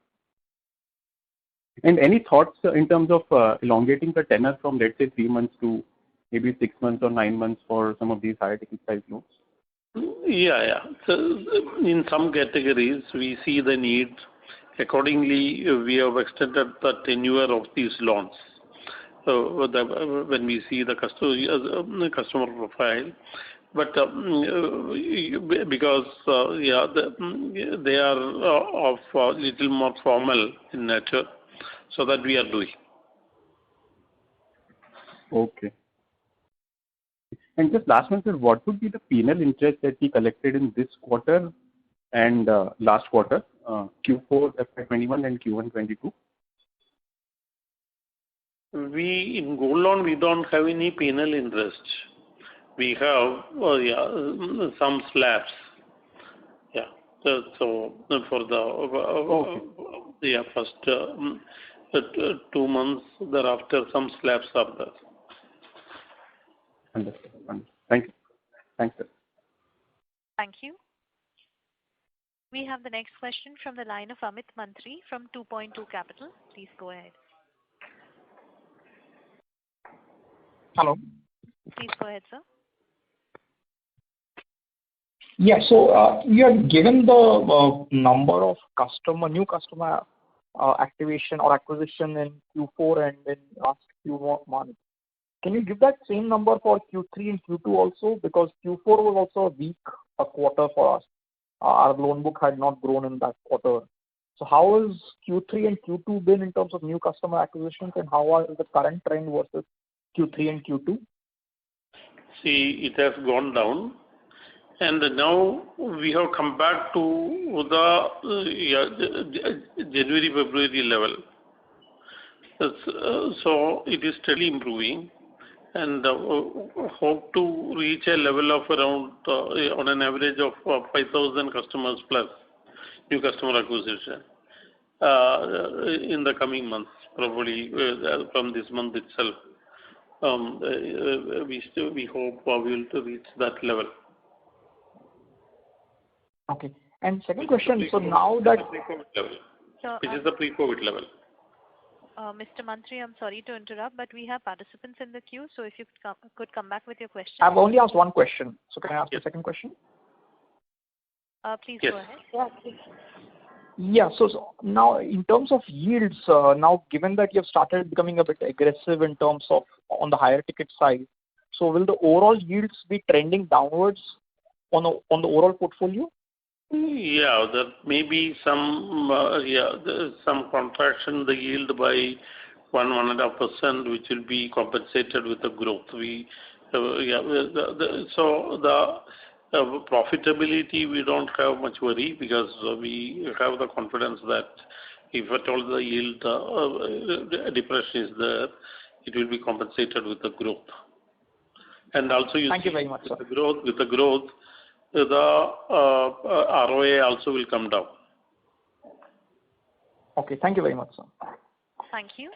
And any thoughts in terms of elongating the tenor from, let's say, 3 months to maybe 6 months or 9 months for some of these higher ticket size loans? Yeah. So in some categories, we see the need. Accordingly, we have extended the tenure of these loans. So when we see the customer profile, but because they are of little more formal in nature, so that we are doing. Okay. And just last one, sir, what would be the penal interest that we collected in this quarter and last quarter, Q4 FY21 and Q1 22? In gold loan, we don't have any penal interest. We have some slabs. Yeah. So for the first 2 months, thereafter some slabs are there. Understood. Thank you. Thanks, sir. Thank you. We have the next question from the line of Amit Mantri from 2.2 Capital. Please go ahead. Hello. Please go ahead, sir. Yeah. So you have given the number of new customer activation or acquisition in Q4 and in last few months. Can you give that same number for Q3 and Q2 also? Because Q4 was also a weak quarter for us. Our loan book had not grown in that quarter. So how has Q3 and Q2 been in terms of new customer acquisitions, and how are the current trend versus Q3 and Q2? See, it has gone down, and now we have come back to the January, February level. So it is steadily improving, and hope to reach a level of around on an average of 5,000 customers plus new customer acquisition in the coming months, probably from this month itself. We hope we will reach that level. Okay. And second question, so now that... Which is the pre-COVID level. Mr. Mantri, I'm sorry to interrupt, but we have participants in the queue, so if you could come back with your question. I've only asked one question, so can I ask the second question? Please go ahead. Yeah, please. Yeah, so now in terms of yields, now given that you have started becoming a bit aggressive in terms of on the higher ticket side, so will the overall yields be trending downwards on the overall portfolio? Yeah, there may be some contraction in the yield by 1.5%, which will be compensated with the growth. So the profitability, we don't have much worry because we have the confidence that if at all the yield depression is there, it will be compensated with the growth. And also, thank you very much, sir. With the growth, the ROA also will come down. Okay, thank you very much, sir. Thank you.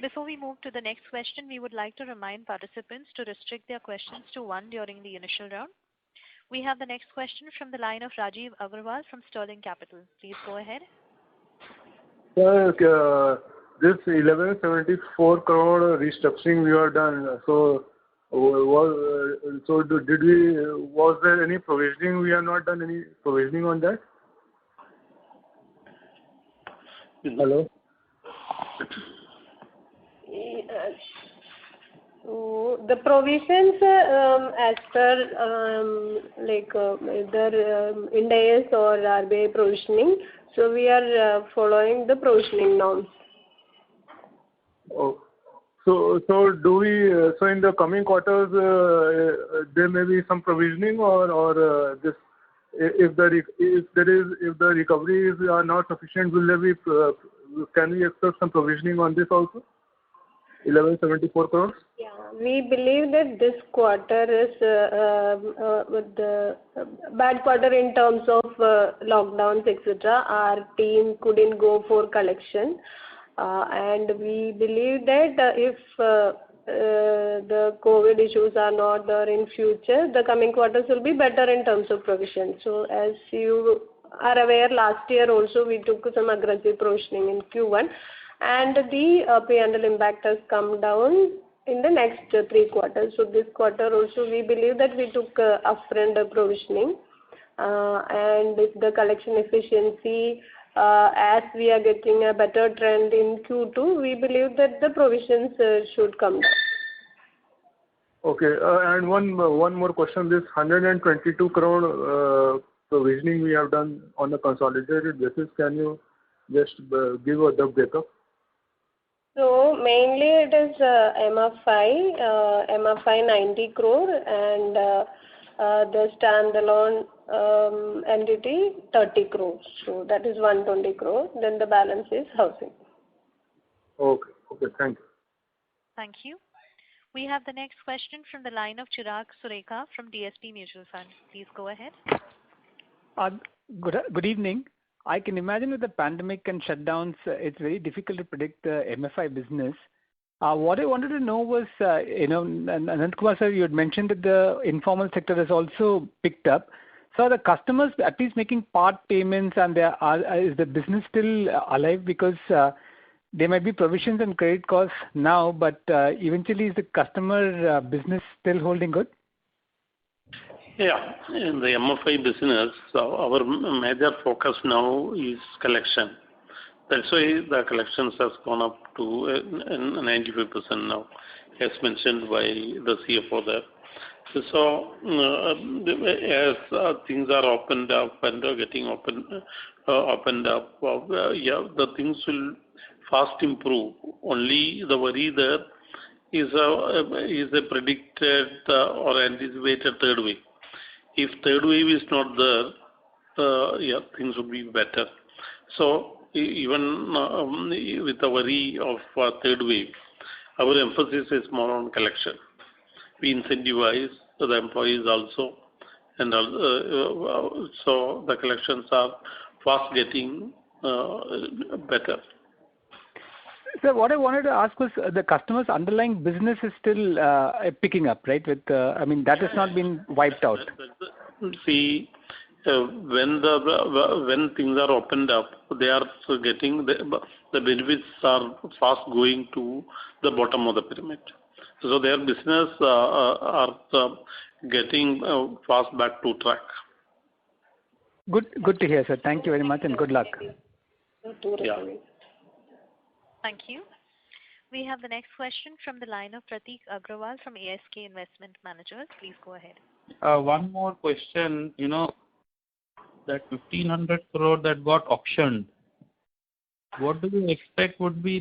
Before we move to the next question, we would like to remind participants to restrict their questions to one during the initial round. We have the next question from the line of Rajiv Agarwal from Sterling Capital. Please go ahead. This 1174 crore restructuring we have done, was there any provisioning? We have not done any provisioning on that? Hello? The provisions as per either Ind AS or RBI provisioning, so we are following the provisioning norms. Oh. So do we? So in the coming quarters, there may be some provisioning, or this, if the recoveries are not sufficient, will there be? Can we expect some provisioning on this also? 1174 crores. Yeah, we believe that this quarter is with the bad quarter in terms of lockdowns, etc. Our team couldn't go for collection. And we believe that if the COVID issues are not there in future, the coming quarters will be better in terms of provision. So as you are aware, last year also we took some aggressive provisioning in Q1, and the P&L impact has come down in the next 3 quarters. So this quarter also we believe that we took upfront provisioning, and if the collection efficiency, as we are getting a better trend in Q2, we believe that the provisions should come down. Okay, and one more question. This 122 crore provisioning we have done on a consolidated basis. Can you just give the breakup? So mainly it is MFI 90 crore and the standalone entity 30 crores. So that is 120 crore. Then the balance is housing. Okay. Thank you. Thank you. We have the next question from the line of Chirag Sureka from DSP Mutual Fund. Please go ahead. Good evening. I can imagine with the pandemic and shutdowns, it's very difficult to predict the MFI business. What I wanted to know was, Anant Kumar sir, you had mentioned that the informal sector has also picked up. So are the customers at least making part payments, and is the business still alive? Because there might be provisions and credit costs now, but eventually is the customer business still holding good? Yeah, in the MFI business, our major focus now is collection. That's why the collections has gone up to 95% now, as mentioned by the CFO there. So, as things are opened up and are getting opened up, the things will fast improve. Only the worry there is a predicted or anticipated third wave. If third wave is not there, things will be better. So even with the worry of third wave, our emphasis is more on collection. We incentivize the employees also, and so the collections are fast getting better. Sir, what I wanted to ask was the customer's underlying business is still picking up, right? That has not been wiped out. See, when things are opened up, they are getting the benefits are fast going to the bottom of the pyramid. So their business are getting fast back to track. Good to hear, sir. Thank you very much and good luck. Yeah. Thank you. We have the next question from the line of Prateek Agrawal from ASK Investment Managers. Please go ahead. One more question. That 1,500 crore that got auctioned, what do you expect would be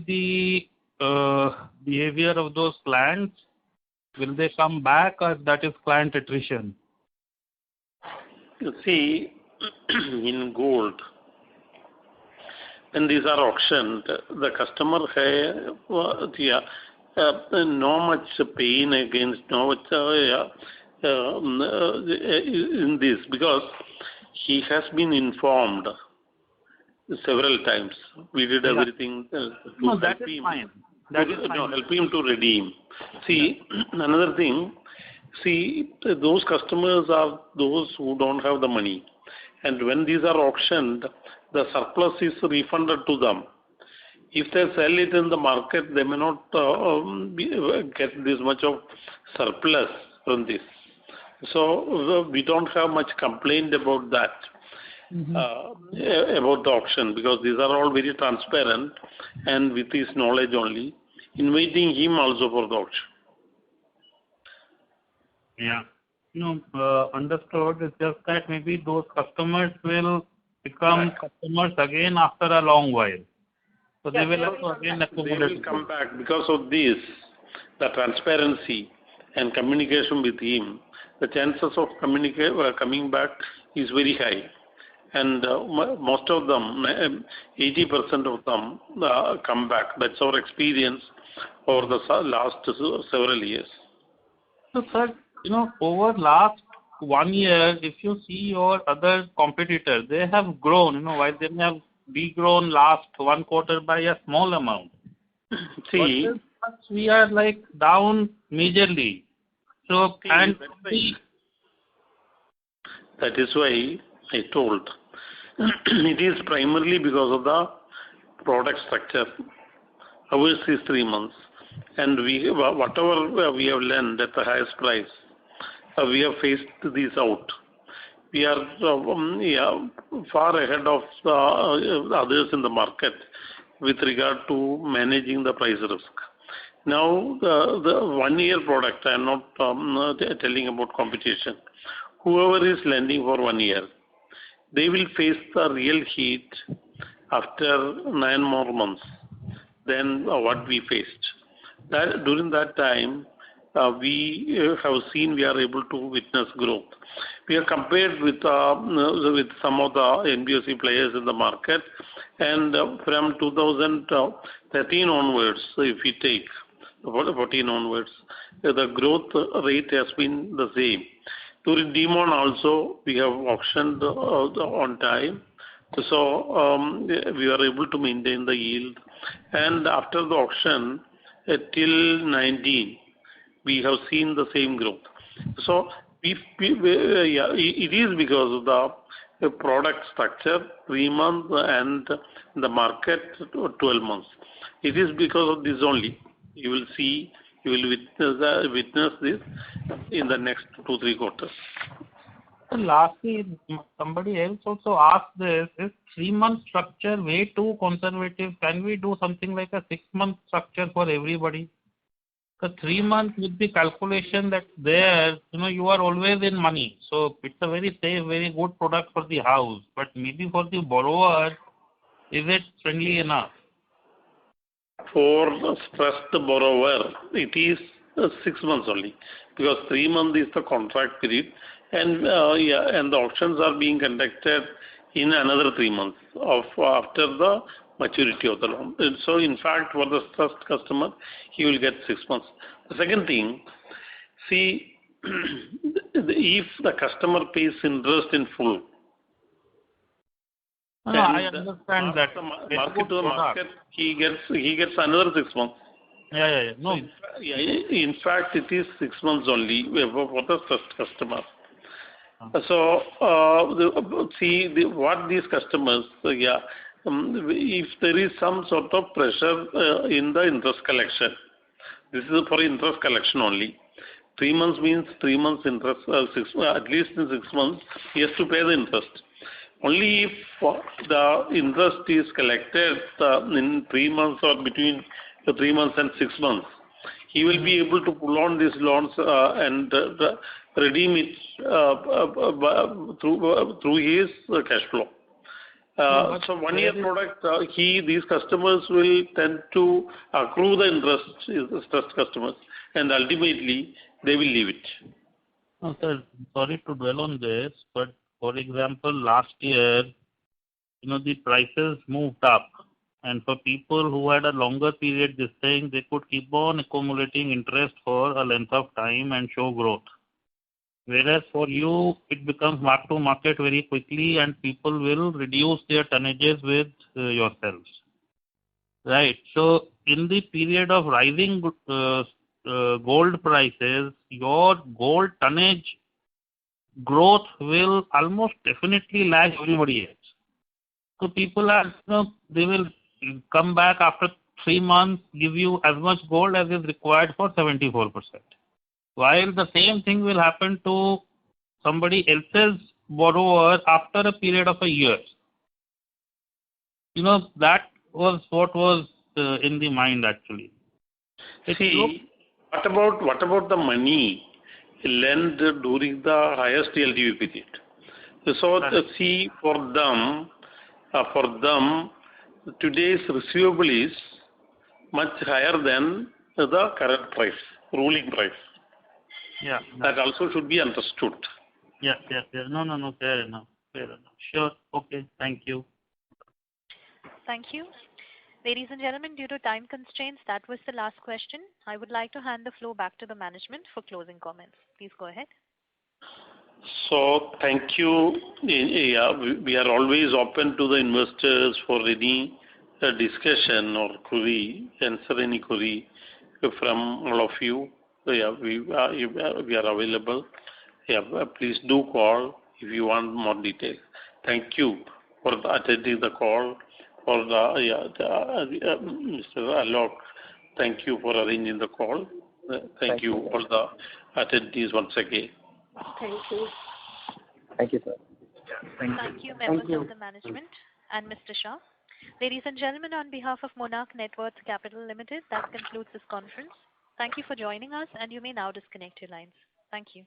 the behavior of those clients? Will they come back, or that is client attrition? You see, in gold, when these are auctioned, the customer has no much pain against in this, because he has been informed several times. We did everything to help him. Help him to redeem. See, another thing, those customers are those who don't have the money. And when these are auctioned, the surplus is refunded to them. If they sell it in the market, they may not get this much of surplus from this. So we don't have much complaint about that, about the auction, because these are all very transparent and with his knowledge only, inviting him also for the auction. Yeah. Understood. It's just that maybe those customers will become customers again after a long while. So they will have to again accumulate. They will come back because of this, the transparency and communication with him. The chances of coming back is very high. And most of them, 80% of them come back. That's our experience over the last several years. So, sir, over last 1 year, if you see your other competitors, they have grown, while they have degrown last 1 quarter by a small amount. See, we are down majorly. So, that is why I told it is primarily because of the product structure Ours is 3 months. And whatever we have lent at the highest price, we have phased these out. We are far ahead of others in the market with regard to managing the price risk. Now, the 1 year product, I am not telling about competition. Whoever is lending for 1 year, they will face the real heat after 9 more months than what we faced. During that time, we have seen we are able to witness growth. We are compared with some of the NBFC players in the market, and from 2013 onwards, if we take 14 onwards, the growth rate has been the same. During Demon also, we have auctioned on time, so we are able to maintain the yield. And after the auction, till 19, we have seen the same growth. So it is because of the product structure, 3 months, and the market 12 months. It is because of this only. You will see, you will witness this in the next 2-3 quarters. Lastly, somebody else also asked this, is 3-month structure way too conservative? Can we do something like a 6-month structure for everybody? The 3 months with the calculation that there, you are always in money. So it's a very safe, very good product for the house. But maybe for the borrower, is it friendly enough? For the stressed borrower, it is 6 months only, because 3 months is the contract period, and the auctions are being conducted in another 3 months after the maturity of the loan. And so, in fact, for the stressed customer, he will get 6 months. The second thing, see, if the customer pays interest in full, I understand that. Market to the market, he gets another 6 months. No. In fact, it is 6 months only for the first customer. So, what these customers, if there is some sort of pressure in the interest collection, this is for interest collection only. 3 months means 3 months interest, at least in 6 months, he has to pay the interest. Only if the interest is collected in 3 months or between 3 months and 6 months, he will be able to pull on these loans and redeem it through his cash flow. So 1 year product, these customers will tend to accrue the interest, stressed customers, and ultimately they will leave it. No, sir, sorry to dwell on this, but for example, last year, the prices moved up. And for people who had a longer period, this thing, they could keep on accumulating interest for a length of time and show growth. Whereas for you, it becomes mark to market very quickly and people will reduce their tonnages with yourselves. Right. So in the period of rising gold prices, your gold tonnage growth will almost definitely lag everybody else. So people are, they will come back after 3 months, give you as much gold as is required for 74%. While the same thing will happen to somebody else's borrower after a period of a year. That was what was in the mind actually. See, what about the money lent during the highest LTV period? So see, for them, today's receivable is much higher than the current price, ruling price. Yeah. That also should be understood. Yeah. No, fair enough. Sure. Okay, thank you. Thank you. Ladies and gentlemen, due to time constraints, that was the last question. I would like to hand the floor back to the management for closing comments. Please go ahead. So, thank you. We are always open to the investors for any discussion or query, answer any query from all of you. We are available. Please do call if you want more details. Thank you for attending the call, for Mr. Alok. Thank you for arranging the call. Thank you all the attendees once again. Thank you. Thank you, sir. Thank you, members of the management and Mr. Shah. Ladies and gentlemen, on behalf of Monarch Networth Capital Limited, that concludes this conference. Thank you for joining us, and you may now disconnect your lines. Thank you.